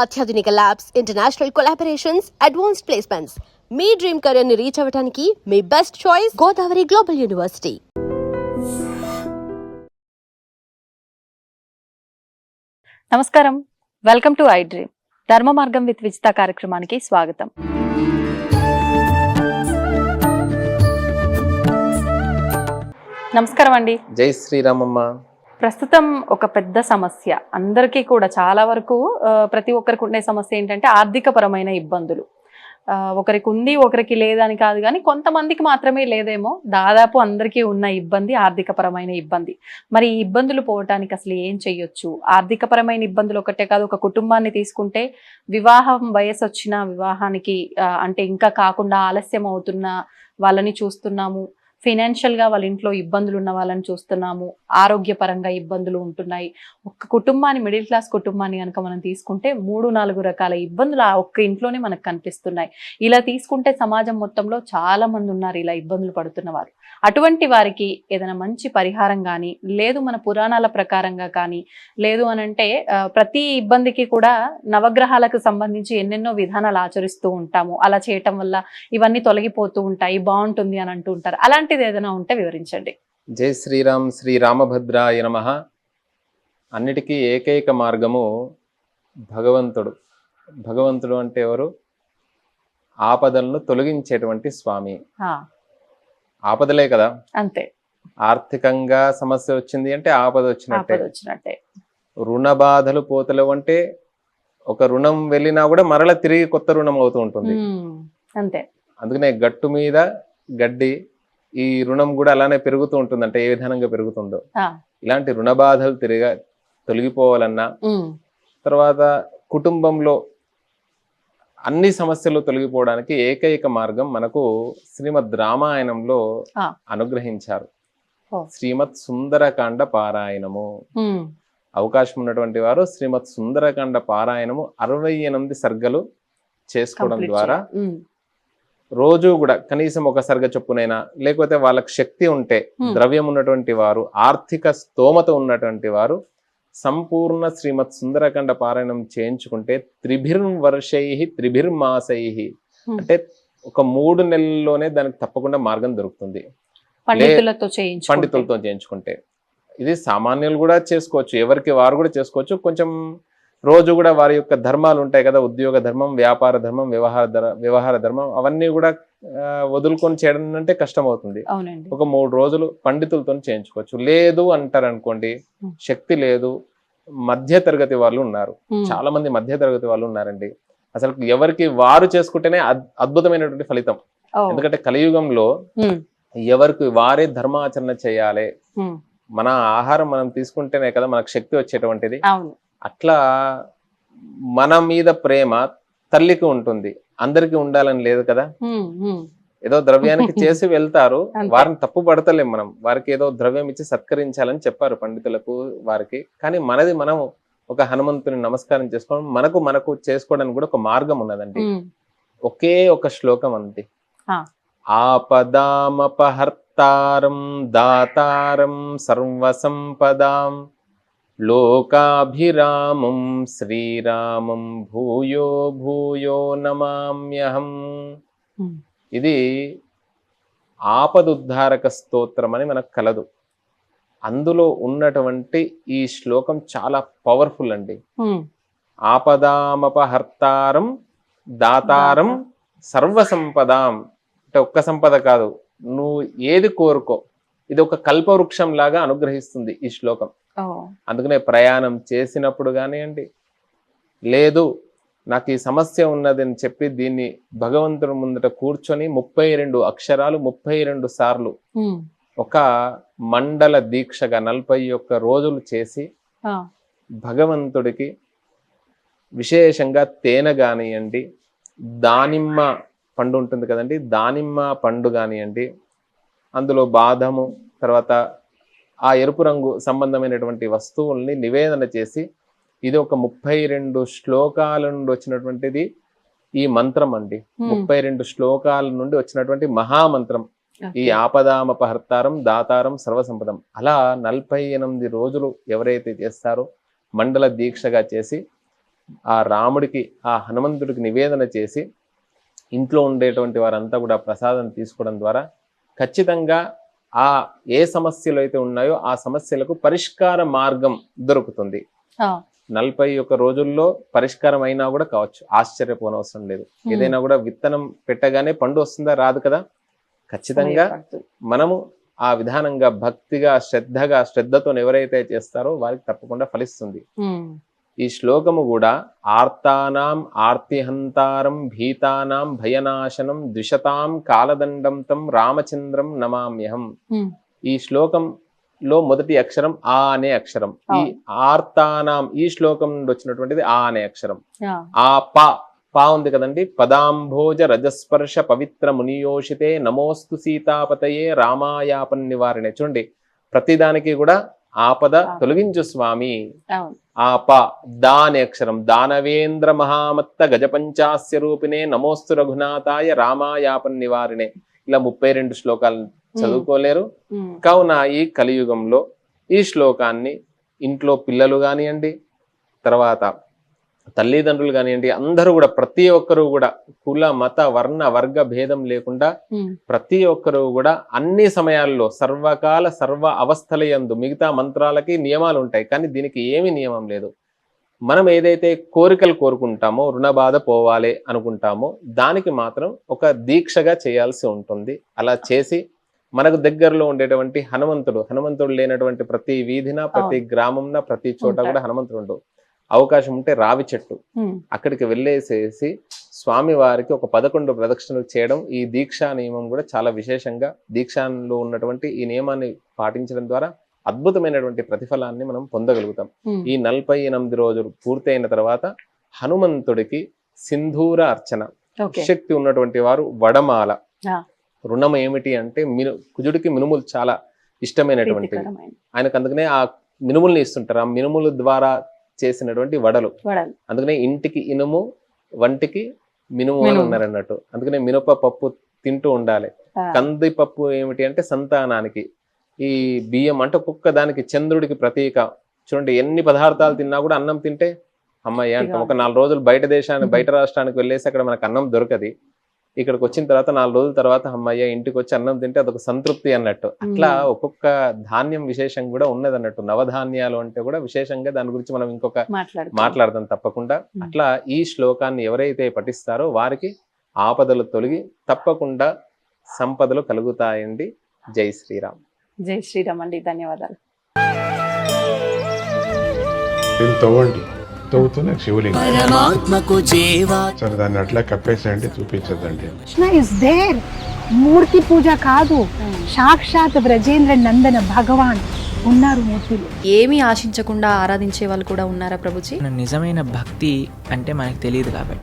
అత్యాధునిక labs, international collaborations, advanced placements. మీ dream career ని రీచ్ అవ్వడానికి మీ best choice Godavari global university. నమస్కారం, వెల్కమ్ టు ఐ డ్రీమ్. ధర్మ మార్గం విత్ విజిత కార్యక్రమానికి స్వాగతం. నమస్కారం అండి. జై శ్రీరామమ్మ. ప్రస్తుతం ఒక పెద్ద సమస్య అందరికీ కూడా, చాలా వరకు ప్రతి ఒక్కరికి ఉండే సమస్య ఏంటంటే ఆర్థిక పరమైన ఇబ్బందులు. ఒకరికి ఉంది, ఒకరికి లేదని కాదు, కానీ కొంతమందికి మాత్రమే లేదేమో. దాదాపు అందరికీ ఉన్న ఇబ్బంది ఆర్థిక పరమైన ఇబ్బంది. మరి ఈ ఇబ్బందులు పోవటానికి అసలు ఏం చెయ్యొచ్చు? ఆర్థిక పరమైన ఇబ్బందులు ఒకటే కాదు, ఒక కుటుంబాన్ని తీసుకుంటే వివాహం వయసు వచ్చిన వివాహానికి అంటే ఇంకా కాకుండా ఆలస్యం అవుతున్న వాళ్ళని చూస్తున్నాము. ఫైనాన్షియల్గా వాళ్ళ ఇంట్లో ఇబ్బందులు ఉన్న వాళ్ళని చూస్తున్నాము. ఆరోగ్యపరంగా ఇబ్బందులు ఉంటున్నాయి. ఒక్క కుటుంబాన్ని, మిడిల్ క్లాస్ కుటుంబాన్ని కనుక మనం తీసుకుంటే 3-4 రకాల ఇబ్బందులు ఆ ఒక్క ఇంట్లోనే మనకు కనిపిస్తున్నాయి. ఇలా తీసుకుంటే సమాజం మొత్తంలో చాలా మంది ఉన్నారు ఇలా ఇబ్బందులు పడుతున్న వారు. అటువంటి వారికి ఏదైనా మంచి పరిహారం కానీ, లేదు మన పురాణాల ప్రకారంగా కానీ, లేదు అనంటే ప్రతి ఇబ్బందికి కూడా నవగ్రహాలకు సంబంధించి ఎన్నెన్నో విధానాలు ఆచరిస్తూ ఉంటాము. అలా చేయటం వల్ల ఇవన్నీ తొలగిపోతూ ఉంటాయి, బాగుంటుంది అని అంటూ ఉంటారు. అలాంటిది ఏదైనా ఉంటే వివరించండి. జై శ్రీరామ్. శ్రీరామభద్రాయ నమః. అన్నిటికీ ఏకైక మార్గము భగవంతుడు. భగవంతుడు అంటే ఎవరు? ఆపదలను తొలగించేటువంటి స్వామి. ఆపదలే కదా, అంతే. ఆర్థికంగా సమస్య వచ్చింది అంటే ఆపద వచ్చినట్టే. రుణ బాధలు పోతలేవు అంటే ఒక రుణం వెళ్ళినా కూడా మరల తిరిగి కొత్త రుణం అవుతూ ఉంటుంది. అంతే. అందుకనే గట్టు మీద గడ్డి, ఈ రుణం కూడా అలానే పెరుగుతూ ఉంటుంది. అంటే ఏ విధానంగా పెరుగుతుందో ఇలాంటి రుణ బాధలు తొలగిపోవాలన్నా, తర్వాత కుటుంబంలో అన్ని సమస్యలు తొలగిపోవడానికి ఏకైక మార్గం మనకు శ్రీమద్ రామాయణంలో అనుగ్రహించారు. శ్రీమద్ సుందరకాండ పారాయణము. అవకాశం ఉన్నటువంటి వారు శ్రీమద్ సుందరకాండ పారాయణము 68 సర్గలు చేసుకోవడం ద్వారా రోజు కూడా కనీసం ఒక సర్గ చొప్పునైనా, లేకపోతే వాళ్ళకి శక్తి ఉంటే, ద్రవ్యం ఉన్నటువంటి వారు, ఆర్థిక స్తోమత ఉన్నటువంటి వారు సంపూర్ణ శ్రీమద్ సుందరకాండ పారాయణం చేయించుకుంటే త్రిభిర్వర్షై త్రిభిర్మాసై అంటే ఒక 3 నెలల్లోనే దానికి తప్పకుండా మార్గం దొరుకుతుంది. పండితులతో చేయించుకుంటే ఇది సామాన్యులు కూడా చేసుకోవచ్చు, ఎవరికి వారు కూడా చేసుకోవచ్చు. కొంచెం రోజు కూడా వారి యొక్క ధర్మాలు ఉంటాయి కదా, ఉద్యోగ ధర్మం, వ్యాపార ధర్మం, వ్యవహార ధర్మం, అవన్నీ కూడా వదులుకొని చేయడం అంటే కష్టం అవుతుంది. ఒక 3 రోజులు పండితులతో చేయించుకోవచ్చు. లేదు అంటారు అనుకోండి, శక్తి లేదు, మధ్య తరగతి వాళ్ళు ఉన్నారు, చాలా మంది మధ్య తరగతి వాళ్ళు ఉన్నారండి. అసలు ఎవరికి వారు చేసుకుంటేనే అద్భుతమైనటువంటి ఫలితం. ఎందుకంటే కలియుగంలో ఎవరికి వారే ధర్మాచరణ చేయాలి. మన ఆహారం మనం తీసుకుంటేనే కదా మనకు శక్తి వచ్చేటువంటిది. అట్లా మన మీద ప్రేమ తల్లికి ఉంటుంది, అందరికి ఉండాలని లేదు కదా. ఏదో ద్రవ్యానికి చేసి వెళ్తారు, వారిని తప్పు పడతలేం మనం. వారికి ఏదో ద్రవ్యం ఇచ్చి సత్కరించాలని చెప్పారు పండితులకు వారికి. కానీ మనది మనం ఒక హనుమంతుని నమస్కారం చేసుకోవడం, మనకు చేసుకోవడానికి కూడా ఒక మార్గం ఉన్నదండి. ఒకే ఒక శ్లోకం అంతే. ఆపదామపహర్తారం దాతారం సర్వసంపదాం లోకాభిరామం శ్రీరామం భూయో భూయో నమామ్యహం. ఇది ఆపదుద్ధారక స్తోత్రం అని మనకు కలదు. అందులో ఉన్నటువంటి ఈ శ్లోకం చాలా పవర్ఫుల్ అండి. ఆపదామపహర్తారం దాతారం సర్వసంపదాం అంటే ఒక్క సంపద కాదు, నువ్వు ఏది కోరుకో ఇది ఒక కల్పవృక్షం లాగా అనుగ్రహిస్తుంది ఈ శ్లోకం. అందుకనే ప్రయాణం చేసినప్పుడు కానివ్వండి, లేదు నాకు ఈ సమస్య ఉన్నది అని చెప్పి దీన్ని భగవంతుడి ముందట కూర్చొని 32 అక్షరాలు 32 సార్లు ఒక మండల దీక్షగా 41 రోజులు చేసి భగవంతుడికి విశేషంగా తేనె కానివ్వండి, దానిమ్మ పండు ఉంటుంది కదండి, దానిమ్మ పండు కానివ్వండి, అందులో బాదము, తర్వాత ఆ ఎరుపు రంగు సంబంధమైనటువంటి వస్తువుల్ని నివేదన చేసి, ఇది ఒక 32 శ్లోకాల నుండి వచ్చినటువంటిది ఈ మంత్రం అండి. 32 శ్లోకాల నుండి వచ్చినటువంటి మహామంత్రం ఈ ఆపదామపహర్తారం దాతారం సర్వసంపదం. అలా 48 రోజులు ఎవరైతే చేస్తారో మండల దీక్షగా చేసి ఆ రాముడికి ఆ హనుమంతుడికి నివేదన చేసి ఇంట్లో ఉండేటువంటి వారంతా కూడా ప్రసాదం తీసుకోవడం ద్వారా ఖచ్చితంగా ఆ ఏ సమస్యలు అయితే ఉన్నాయో ఆ సమస్యలకు పరిష్కార మార్గం దొరుకుతుంది. 41 రోజుల్లో పరిష్కారం అయినా కూడా కావచ్చు, ఆశ్చర్యపోనవసరం లేదు. ఏదైనా కూడా విత్తనం పెట్టగానే పండు వస్తుందా? రాదు కదా. ఖచ్చితంగా మనము ఆ విధానంగా భక్తిగా శ్రద్ధతో ఎవరైతే చేస్తారో వారికి తప్పకుండా ఫలిస్తుంది. ఈ శ్లోకము కూడా ఆర్తానాం ఆర్తిహంతారం భీతానాం భయనాశనం ద్విషతాం కాలదండం తం రామచంద్రం నమామ్యహం. ఈ శ్లోకంలో మొదటి అక్షరం ఆ అనే అక్షరం. ఈ ఆర్తానాం ఈ శ్లోకం నుండి వచ్చినటువంటిది ఆ అనే అక్షరం. ఆ పా ఉంది కదండి. పదాంభోజ రజస్పర్శ పవిత్ర మునియోషితే నమోస్తు సీతాపతయే రామాయాపన్ నివారణే. చూడండి, ప్రతిదానికి కూడా ఆపద తొలగించు స్వామి. ఆ దా అనే అక్షరం. దానవేంద్ర మహామత్త గజపంచాస్య రూపిణే నమోస్తు రఘునాథాయ రామాయాపన్ నివారిణే. ఇలా 32 శ్లోకాలు చదువుకోలేరు. కావున ఈ కలియుగంలో ఈ శ్లోకాన్ని ఇంట్లో పిల్లలు కానివ్వండి, తర్వాత తల్లిదండ్రులు కానివ్వండి, అందరూ కూడా ప్రతి ఒక్కరు కూడా కుల మత వర్ణ వర్గ భేదం లేకుండా ప్రతి ఒక్కరు కూడా అన్ని సమయాల్లో సర్వకాల సర్వ అవస్థల యందు, మిగతా మంత్రాలకి నియమాలు ఉంటాయి కానీ దీనికి ఏమి నియమం లేదు. మనం ఏదైతే కోరికలు కోరుకుంటామో, రుణ బాధ పోవాలి అనుకుంటామో దానికి మాత్రం ఒక దీక్షగా చేయాల్సి ఉంటుంది. అలా చేసి మనకు దగ్గరలో ఉండేటువంటి హనుమంతుడు లేనటువంటి ప్రతి వీధిన, ప్రతి గ్రామంన, ప్రతి చోట కూడా హనుమంతుడు. అవకాశం ఉంటే రావి చెట్టు అక్కడికి వెళ్ళేసేసి స్వామి వారికి ఒక 11 ప్రదక్షిణలు చేయడం. ఈ దీక్షా నియమం కూడా చాలా విశేషంగా దీక్షలో ఉన్నటువంటి ఈ నియమాన్ని పాటించడం ద్వారా అద్భుతమైనటువంటి ప్రతిఫలాన్ని మనం పొందగలుగుతాం. ఈ 48 రోజులు పూర్తయిన తర్వాత హనుమంతుడికి సింధూర అర్చన. శక్తి ఉన్నటువంటి వారు వడమాల. రుణం ఏమిటి అంటే కుజుడికి మినుములు చాలా ఇష్టమైనటువంటివి. ఆయనకు అందుకనే ఆ మినుముల్ని ఇస్తుంటారు. ఆ మినుముల ద్వారా చేసినటువంటి వడలు. అందుకనే ఇంటికి ఇనుము, వంటికి మినుము అని ఉన్నారు అన్నట్టు. అందుకనే మినప పప్పు తింటూ ఉండాలి. కంది పప్పు ఏమిటి అంటే సంతానానికి. ఈ బియ్యం అంటే ఒక్కొక్క దానికి చంద్రుడికి ప్రతీక. చూడండి, ఎన్ని పదార్థాలు తిన్నా కూడా అన్నం తింటే అమ్మయ్య అంటాం. ఒక 4 రోజులు బయట రాష్ట్రానికి వెళ్ళేసి అక్కడ మనకు అన్నం దొరకది. ఇక్కడికి వచ్చిన తర్వాత 4 రోజుల తర్వాత అమ్మయ్య ఇంటికి వచ్చి అన్నం తింటే అదొక సంతృప్తి అన్నట్టు. అట్లా ఒక్కొక్క ధాన్యం విశేషం కూడా ఉన్నది అన్నట్టు. నవధాన్యాలు అంటే కూడా విశేషంగా దాని గురించి మనం ఇంకొక మాట్లాడదాం తప్పకుండా. అట్లా ఈ శ్లోకాన్ని ఎవరైతే పఠిస్తారో వారికి ఆపదలు తొలగి తప్పకుండా సంపదలు కలుగుతాయండి. జై శ్రీరామ్. జై శ్రీరామ్ అండి, ధన్యవాదాలు. తవ్వుతూనే శివలింగం. సరే, దాన్ని అట్లా కప్పేసేయండి, చూపించదండి. Krishna is there. మూర్తి పూజ కాదు, సాక్షాత్ బ్రజేంద్ర నందన భగవాన్ ఉన్నారు మూర్తిలో. ఏమీ ఆశించకుండా ఆరాధించే వాళ్ళు కూడా ఉన్నారా ప్రభుజీ? నిజమైన భక్తి అంటే మనకు తెలియదు కాబట్టి